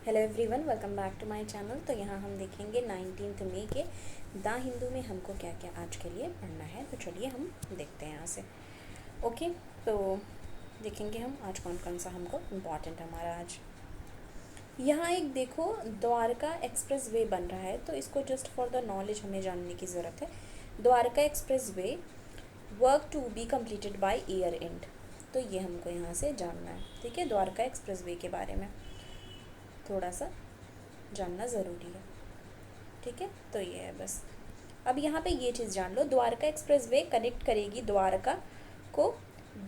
Hello everyone, welcome back to my channel. तो यहाँ हम देखेंगे 19 मई के द हिंदू में हमको क्या क्या आज के लिए पढ़ना है। तो चलिए हम देखते हैं यहाँ से। ओके, तो देखेंगे हम आज कौन कौन सा हमको इम्पॉर्टेंट है हमारा आज। यहाँ एक देखो, द्वारका एक्सप्रेस वे बन रहा है, तो इसको जस्ट फॉर द नॉलेज हमें जानने की ज़रूरत है। Dwarka expressway work to be completed by year end. तो ये हमको यहाँ से जानना है, ठीक है। द्वारका एक्सप्रेस वे के बारे में थोड़ा सा जानना ज़रूरी है, ठीक है। तो ये है बस। अब यहाँ पे ये चीज़ जान लो, द्वारका एक्सप्रेस वे कनेक्ट करेगी द्वारका को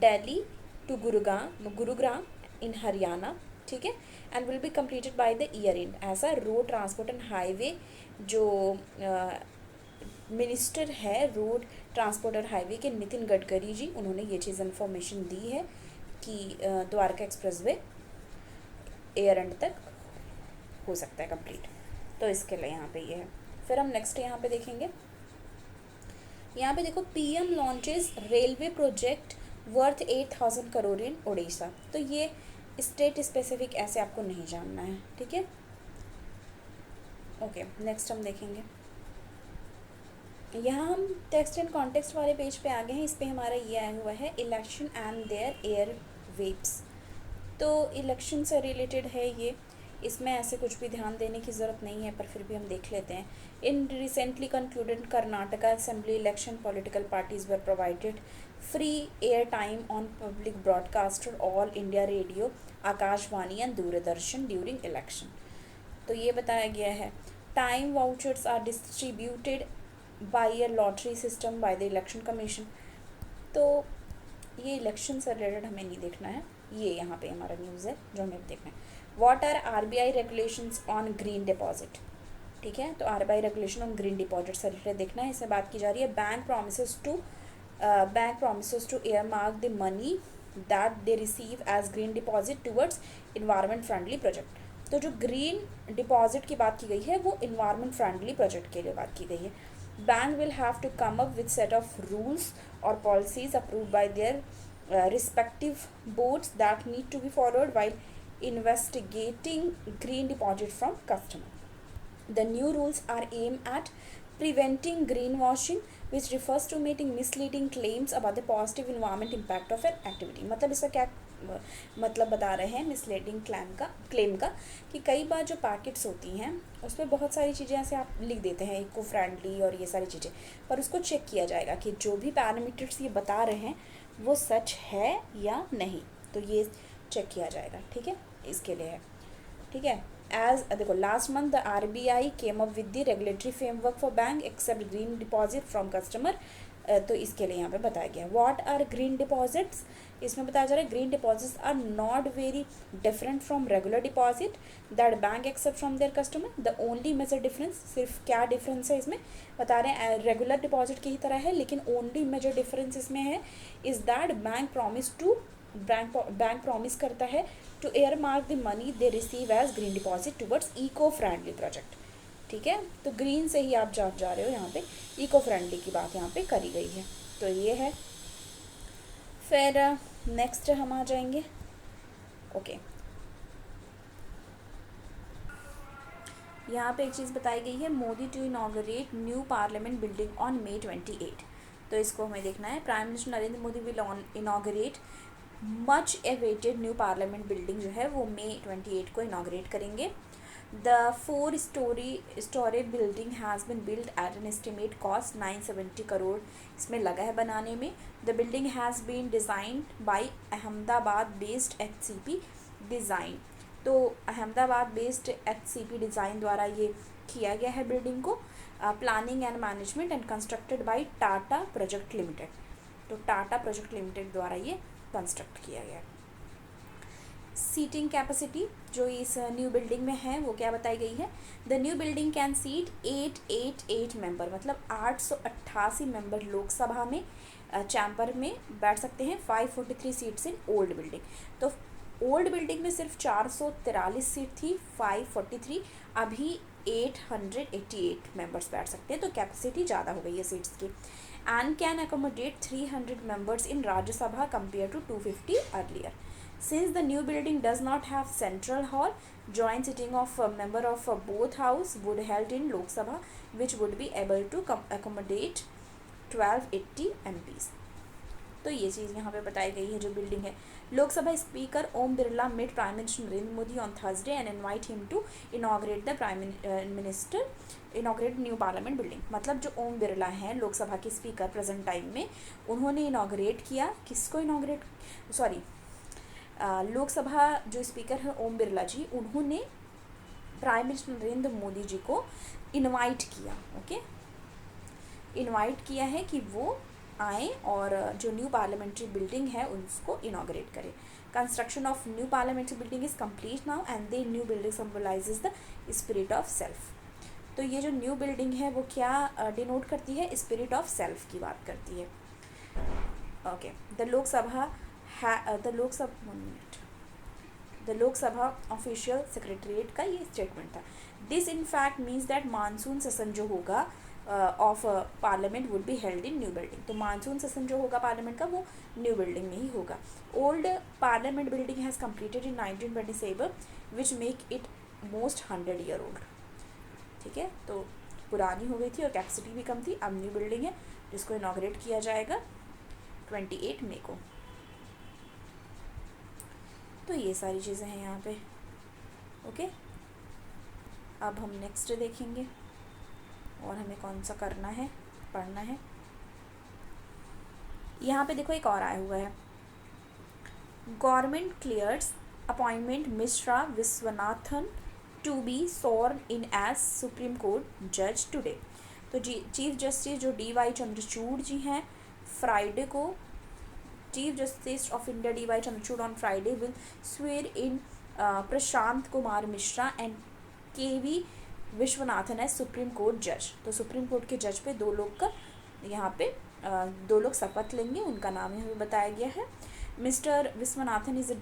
दिल्ली टू गुरुग्राम इन हरियाणा, ठीक है। And will be completed by the year and. ऐसा रोड ट्रांसपोर्ट एंड हाईवे जो मिनिस्टर है रोड ट्रांसपोर्ट और हाईवे के नितिन गडकरी जी, उन्होंने ये चीज़ इन्फॉर्मेशन दी है कि Dwarka express way year and तक हो सकता है कंप्लीट। तो इसके लिए यहाँ पे ये है। फिर हम नेक्स्ट यहाँ पे देखेंगे, यहाँ पे देखो PM launches railway project worth 8,000 crore in Orissa. तो ये स्टेट स्पेसिफिक ऐसे आपको नहीं जानना है, ठीक है। ओके, नेक्स्ट हम देखेंगे, यहाँ हम टेक्स्ट एंड कॉन्टेक्स्ट वाले पेज पे आ गए हैं। इस पे हमारा ये आया हुआ है election and their airwaves. तो इलेक्शन से रिलेटेड है ये, इसमें ऐसे कुछ भी ध्यान देने की ज़रूरत नहीं है, पर फिर भी हम देख लेते हैं। In recently concluded Karnataka assembly election political parties were provided free air time on public broadcaster All India Radio, Akashvani and Doordarshan during election. तो ये बताया गया है time vouchers are distributed by a lottery system by the election commission. तो ये election से related हमें नहीं देखना है, ये यहाँ पे हमारा न्यूज़ है जो हमें देखना है। What are RBI regulations on green deposit, ठीक है। तो RBI regulation on green deposit से रिलेटेड देखना है। इसमें बात की जा रही है bank promises to earmark the money that they receive as green deposit towards environment friendly project. तो जो ग्रीन डिपॉजिट की बात की गई है वो इन्वायरमेंट फ्रेंडली प्रोजेक्ट के लिए बात की गई है। Bank will have to come up with set of rules और policies approved by their respective boards that need to be followed while investigating green deposit from customer. The new rules are aimed at preventing greenwashing, which refers to making misleading claims about the positive environment impact of an activity। मतलब इसका क्या मतलब बता रहे हैं misleading claim का कि कई बार जो पैकेट्स होती हैं उसमें बहुत सारी चीज़ें ऐसे आप लिख देते हैं इको फ्रेंडली और ये सारी चीज़ें, पर उसको चेक किया जाएगा कि जो भी पैरामीटर्स ये बता रहे हैं वो सच है या नहीं। तो ये चेक किया जाएगा, ठीक है। इसके लिए है, ठीक है। एज देखो last month the RBI came up with the regulatory framework for bank accept green deposit from customer. तो इसके लिए यहाँ पे बताया गया व्हाट आर ग्रीन डिपॉजिट्स। इसमें बताया जा रहा है green deposits are not very different from regular deposit that bank accept from their customer. The only major difference, सिर्फ क्या डिफरेंस है इसमें बता रहे हैं, रेगुलर डिपॉजिट की ही तरह है, लेकिन ओनली मेजर डिफरेंस इसमें है इज दैट बैंक प्रॉमिस करता है to earmark the money they receive as green deposit towards eco friendly project, ठीक है। तो ग्रीन से ही आप जा रहे हो, यहाँ पे इको फ्रेंडली की बात यहाँ पे करी गई है। तो ये है। फिर नेक्स्ट हम आ जाएंगे, ओके। यहाँ पे एक चीज़ बताई गई है Modi to inaugurate new parliament building on May 28। तो इसको हमें देखना है। Prime minister Narendra Modi will inaugurate much awaited new parliament building जो है वो May 28 को इनॉग्रेट करेंगे। The 4-story building has been build at an estimate cost 970 crore इसमें लगा है बनाने में। The building has been designed by Ahmedabad based HCP design. तो अहमदाबाद बेस्ड HCP डिज़ाइन द्वारा ये किया गया है बिल्डिंग को। Planning and management and constructed by Tata project limited. तो टाटा प्रोजेक्ट लिमिटेड द्वारा ये कंस्ट्रक्ट किया गया है। सीटिंग कैपेसिटी जो इस न्यू बिल्डिंग में है वो क्या बताई गई है, the new building can seat 888 member, मतलब 888 मेंबर लोकसभा में चैम्बर में बैठ सकते हैं। 543 सीट्स इन ओल्ड बिल्डिंग। तो ओल्ड बिल्डिंग में सिर्फ 443 सीट थी, 543, अभी 888 मेंबर्स बैठ सकते हैं। तो कैपेसिटी ज़्यादा हो गई है सीट्स की। And can accommodate 300 members in Rajya Sabha compare to 250 earlier. Since the new building does not have central hall, joint sitting of a member of both house would held in Lok Sabha, which would be able to accommodate 1280 MPs. तो ये चीज़ यहाँ पे बताई गई है जो building है. Lok Sabha speaker Om Birla met prime minister Narendra Modi on Thursday and invite him to inaugurate the prime minister inaugurate new parliament building. मतलब जो ओम बिरला हैं लोकसभा के स्पीकर प्रेजेंट टाइम में, उन्होंने इनॉग्रेट किया. किसको इनॉग्रेट, सॉरी, लोकसभा जो स्पीकर है ओम बिरला जी, उन्होंने प्राइम मिनिस्टर नरेंद्र मोदी जी को इनवाइट किया. ओके, इनवाइट किया है कि वो आए और जो न्यू पार्लियामेंट्री बिल्डिंग है उसको इनॉग्रेट करें. Construction of new parliamentary building is complete now and the new building symbolises the spirit of self. तो ये जो न्यू बिल्डिंग है वो क्या डिनोट करती है? स्पिरिट ऑफ सेल्फ की बात करती है. Okay, the Lok Sabha official secretariat का ये स्टेटमेंट था. This in fact means that monsoon session जो होगा of parliament would be held in new building. तो मानसून सेशन जो होगा पार्लियामेंट का वो न्यू बिल्डिंग में ही होगा. Old parliament building has completed in 1927 which make it most 100 year old. ठीक है, तो पुरानी हो गई थी और कैपेसिटी भी कम थी. अब न्यू बिल्डिंग है जिसको इनॉग्रेट किया जाएगा 28 मई को. तो ये सारी चीज़ें हैं यहाँ पे. ओके, अब हम नेक्स्ट देखेंगे और हमें कौन सा करना है, पढ़ना है. यहाँ पे देखो एक और आया हुआ है. Government clears appointment Mishra Vishwanathan to be sworn in as Supreme Court जज टुडे. तो चीफ जस्टिस जो DY चंद्रचूड़ जी हैं, फ्राइडे को chief justice of India DY Chandrachud on Friday will swear in Prashant Kumar Mishra and KV Vishwanathan है सुप्रीम कोर्ट जज. तो सुप्रीम कोर्ट के जज पे दो लोग का यहाँ पे दो लोग शपथ लेंगे. उनका नाम यहाँ बताया गया है. Mister Vishwanathan is a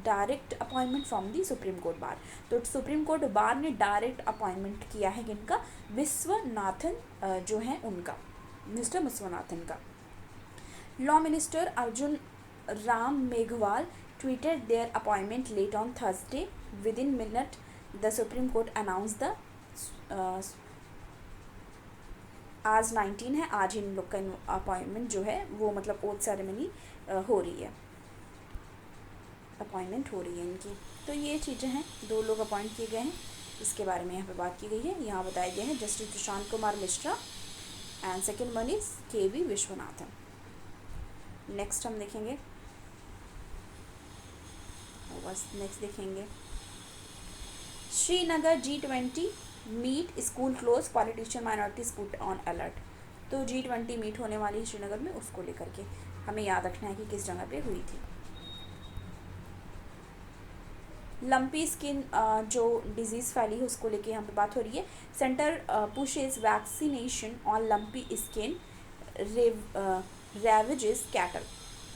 direct appointment from the Supreme Court bar. तो सुप्रीम कोर्ट बार ने डायरेक्ट अपॉइंटमेंट किया है किनका? विश्वनाथन जो है उनका, मिस्टर विश्वनाथन का. Law minister Arjun Ram Meghwal tweeted their appointment late on Thursday. Within minute the supreme court announce the आज 19 है, आज इन लोग का अपॉइंटमेंट जो है वो मतलब ओथ सेरेमनी हो रही है, अपॉइंटमेंट हो रही है इनकी. तो ये चीज़ें हैं, दो लोग अपॉइंट किए गए हैं, इसके बारे में यहाँ पे बात की गई है. यहाँ बताया गया है justice Prashant Kumar Mishra and second one is KV Viswanathan. Next हम देखेंगे, बस नेक्स्ट देखेंगे Srinagar G20 meet school close politician minorities put on alert. तो G20 मीट होने वाली है श्रीनगर में, उसको लेकर के हमें याद रखना है कि किस जगह पे हुई थी. लंपी स्किन जो डिजीज़ फैली है उसको लेके यहाँ पे बात हो रही है. Centre pushes vaccination on lumpy skin ravages cattle.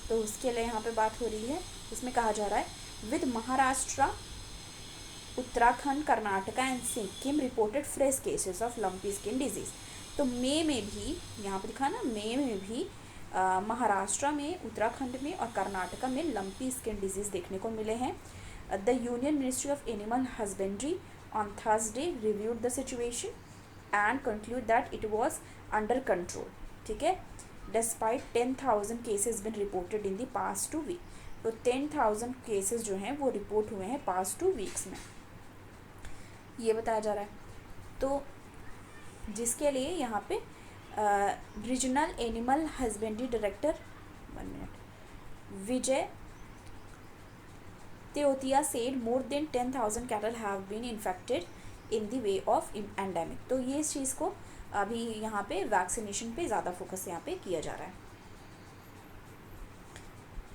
तो उसके लिए यहाँ पे बात हो रही है. इसमें कहा जा रहा है with Maharashtra, Uttarakhand, Karnataka and Sikkim reported fresh cases of lumpy skin disease. तो मई में भी यहाँ पे दिखा ना, मई में भी महाराष्ट्र में, उत्तराखंड में और कर्नाटका में लंपी स्किन डिजीज़ देखने को मिले हैं. The union ministry of animal husbandry on Thursday reviewed the situation and conclude that it was under control. ठीक है, despite 10,000 cases been reported in the past 2 week. तो 10,000 केसेस जो हैं वो रिपोर्ट हुए हैं पास्ट 2 वीक्स में, ये बताया जा रहा है. तो जिसके लिए यहाँ पे regional animal husbandry director 1 minute Vijay Teotia said more than 10,000 cattle have been infected in the way of endemic. तो ये इस चीज़ को अभी यहाँ पे वैक्सीनेशन पे ज़्यादा फोकस यहाँ पे किया जा रहा है.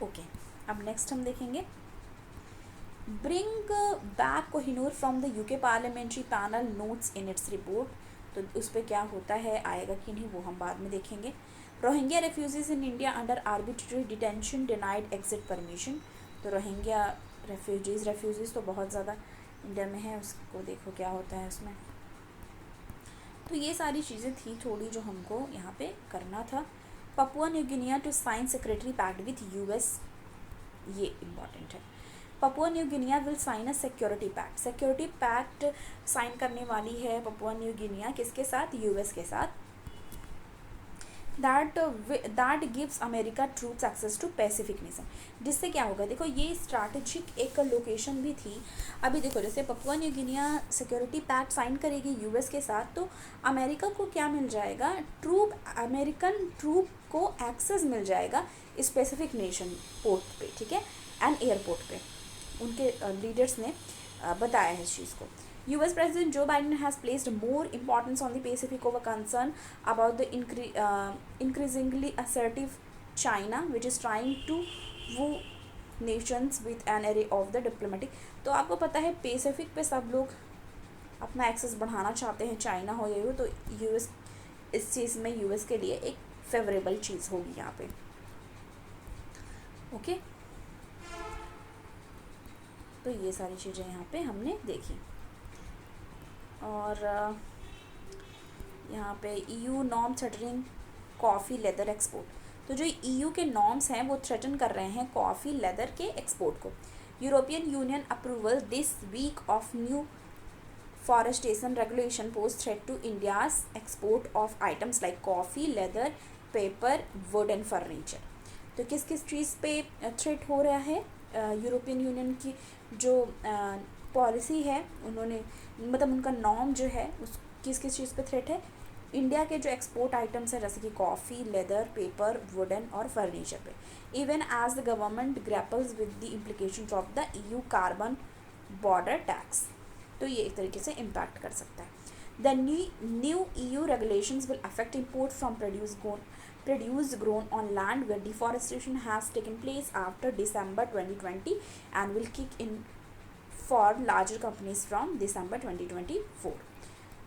ओके, अब नेक्स्ट हम देखेंगे bring back Kohinoor from the UK parliamentary panel notes in its report. तो उस पर क्या होता है, आएगा कि नहीं, वो हम बाद में देखेंगे. Rohingya refugees in India under arbitrary detention denied exit permission. तो रोहिंग्या रेफ्यूजीज तो बहुत ज़्यादा इंडिया में है, उसको देखो क्या होता है उसमें. तो ये सारी चीज़ें थी थोड़ी जो हमको यहाँ पे करना था. Papua New Guinea to sign secretary pact with US, ये इम्पॉर्टेंट है. Papua New Guinea will sign a security pact. Security pact sign करने वाली है पपुआ न्यू गिनिया किसके साथ? यूएस के साथ। That gives America troops access to Pacific region. जिससे क्या होगा, देखो ये स्ट्रैटेजिक एक लोकेशन भी थी। अभी देखो जैसे Papua New Guinea security pact sign करेगी यूएस के साथ, तो अमेरिका को क्या मिल जाएगा? अमेरिकन ट्रूप को एक्सेस मिल जाएगा स्पेसिफिक नेशन पोर्ट पे, ठीक है, एंड एयरपोर्ट पे। उनके लीडर्स ने बताया है इस चीज़ को। US President Joe Biden has placed more importance on the Pacific over concern about the increasingly assertive China, which is trying to woo nations with an array of the diplomatic। तो आपको पता है Pacific पे सब लोग अपना access बढ़ाना चाहते हैं, चाइना हो या तो यूएस, इस चीज़ में यूएस के लिए एक फेवरेबल चीज़ होगी यहाँ पे। ओके, तो ये सारी चीज़ें यहाँ पे हमने देखी। और यहाँ पे EU norm threatening coffee leather export. तो जो EU के नॉर्म्स हैं वो थ्रेटन कर रहे हैं कॉफ़ी लेदर के एक्सपोर्ट को। European union approval this week of new forestation regulation pose threat to India's export of items like coffee, leather, paper, wood and furniture. तो किस किस चीज़ पे थ्रेट हो रहा है? यूरोपियन यूनियन की जो पॉलिसी है, उन्होंने मतलब उनका नॉर्म जो है उस किस किस चीज़ पे थ्रेट है? इंडिया के जो एक्सपोर्ट आइटम्स है जैसे कि कॉफ़ी, लेदर, पेपर, वुडन और फर्नीचर पे। Even as the government grapples with the implications of the EU carbon border tax. तो ये एक तरीके से इम्पैक्ट कर सकता है। The new EU regulations will affect import from produce grown on land where deforestation has taken place after December 2020 and will kick in for larger companies from December 2024।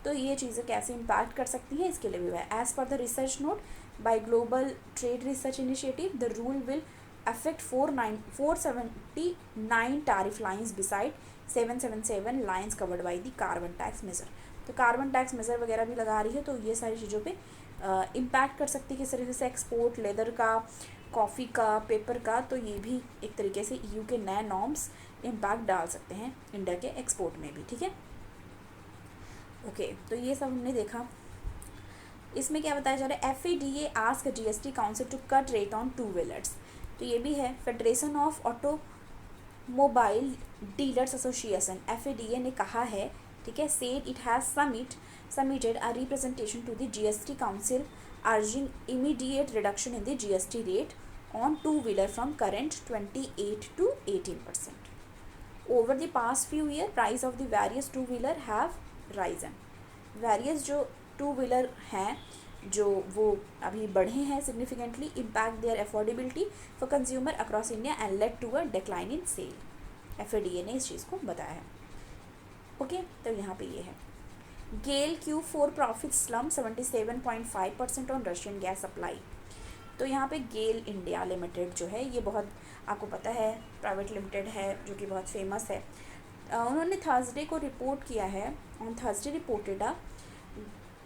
तो ये चीज़ें कैसे इम्पैक्ट कर सकती हैं इसके लिए भी है। As per the research note by global trade research initiative, the rule will affect 479 tariff lines beside 777 lines covered by the carbon tax measure. तो कार्बन टैक्स मेजर वगैरह भी लगा रही है, तो ये सारी चीज़ों पे इम्पैक्ट कर सकती है किस तरीके से एक्सपोर्ट, लेदर का, कॉफ़ी का, पेपर का। तो ये भी एक तरीके से EU के नए नॉर्म्स इम्पैक्ट डाल सकते हैं इंडिया के एक्सपोर्ट में भी, ठीक है। ओके, तो ये सब हमने देखा। इसमें क्या बताया जा रहा है? FADA ask GST council to cut rate on two wheelers. तो ये भी है। Federation of automobile dealers association FADA ने कहा है, ठीक है, said it has submitted a representation to the GST council urging immediate reduction in the GST rate on two-wheeler from current 28 to 18%. Over the past few years, price of the various two-wheeler have risen. Various जो two-wheeler हैं जो वो अभी बढ़े हैं significantly, impact their affordability for consumer across India and led to a decline in sale. FADA ने इस चीज़ को बताया है। ओके, तो यहाँ पे ये है। गेल Q4 profit slum 77.5% on Russian gas supply. तो यहाँ पे गेल इंडिया लिमिटेड जो है ये बहुत आपको पता है प्राइवेट लिमिटेड है जो कि बहुत फेमस है। उन्होंने थर्सडे को रिपोर्ट किया है, on Thursday reported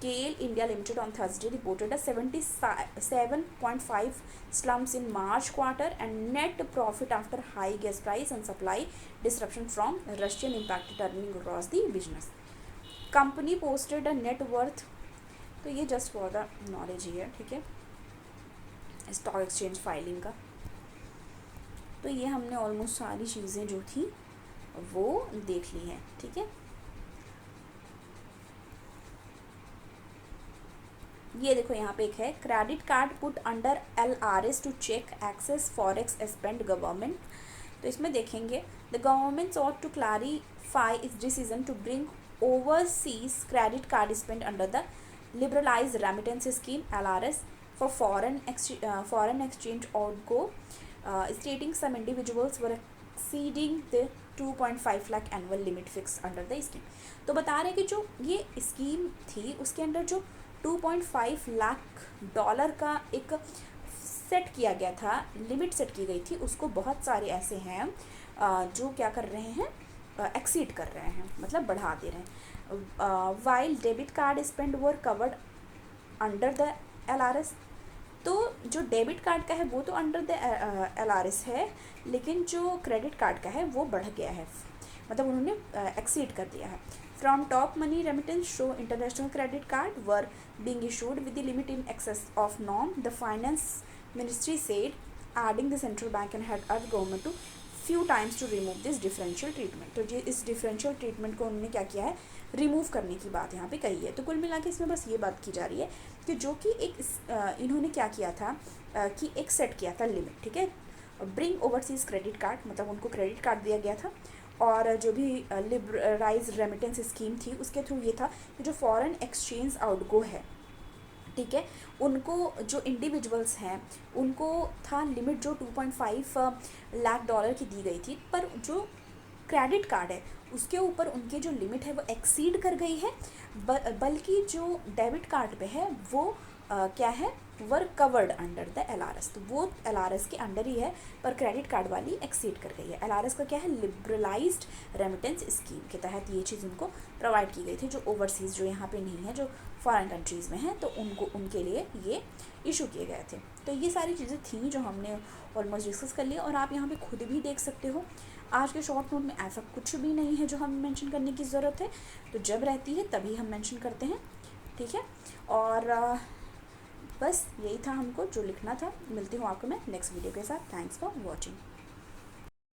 GAIL India limited on Thursday reported 77.5 slumps in March quarter and net profit after high gas price and supply disruption from Russian impacted earning across the business. Company posted a net worth, तो ये just for the knowledge ही है, ठीक है, stock exchange filing का। तो ये हमने almost सारी चीज़ें जो थी वो देख ली हैं, ठीक है। ये देखो यहाँ पे एक है credit card put under LRS to check excess forex spend government. तो इसमें देखेंगे the government ought to clarify its decision to bring overseas credit card spent under the liberalized remittance scheme LRS for foreign exchange outgo, stating some individuals were exceeding the 2.5 lakh annual limit fixed under the scheme। तो बता रहे कि जो ये scheme थी उसके अंदर जो 2.5 लाख डॉलर का एक सेट किया गया था, लिमिट सेट की गई थी, उसको बहुत सारे ऐसे हैं जो क्या कर रहे हैं, एक्सीड कर रहे हैं, मतलब बढ़ा दे रहे हैं। While debit card spend were covered under the LRS तो जो डेबिट कार्ड का है वो तो अंडर द LRS है, लेकिन जो क्रेडिट कार्ड का है वो बढ़ गया है, मतलब उन्होंने एक्सीड कर दिया है। From top money remittance show international credit card were being issued with the limit in excess of norm, the finance ministry said, adding the central bank and had urged government to few times to remove this differential treatment। तो ये इस differential treatment को उन्होंने क्या किया है, remove करने की बात यहाँ पे कही है। तो कुल मिला के इसमें बस ये बात की जा रही है कि जो कि एक इन्होंने क्या किया था कि एक सेट किया था लिमिट, ठीक है, ब्रिंग ओवरसीज़ क्रेडिट कार्ड, मतलब उनको क्रेडिट कार्ड दिया गया था, और जो भी लिबरलाइज रेमिटेंस स्कीम थी उसके थ्रू ये था कि जो फॉरेन एक्सचेंज आउटगो है, ठीक है, उनको जो इंडिविजुअल्स हैं उनको था लिमिट जो 2.5 लाख डॉलर की दी गई थी, पर जो क्रेडिट कार्ड है उसके ऊपर उनकी जो लिमिट है वो एक्सीड कर गई है, बल्कि जो डेबिट कार्ड पे है वो क्या है, वर कवर्ड अंडर द LRS, तो वो LRS के अंडर ही है, पर क्रेडिट कार्ड वाली एक्सीड कर गई है। LRS का क्या है, लिबरलाइज्ड रेमिटेंस स्कीम के तहत ये चीज़ उनको प्रोवाइड की गई थी, जो ओवरसीज़ जो यहाँ पे नहीं है, जो फॉरेन कंट्रीज़ में हैं, तो उनको उनके लिए ये इशू किए गए थे। तो ये सारी चीज़ें थी जो हमने ऑलमोस्ट डिस्कस कर लिया, और आप यहाँ पे खुद भी देख सकते हो आज के शॉर्ट नोट में ऐसा कुछ भी नहीं है जो हमें मेंशन करने की ज़रूरत है, तो जब रहती है तभी हम मेंशन करते हैं, ठीक है। और बस यही था हमको जो लिखना था। मिलती हूँ आपको मैं नेक्स्ट वीडियो के साथ। Thanks for watching.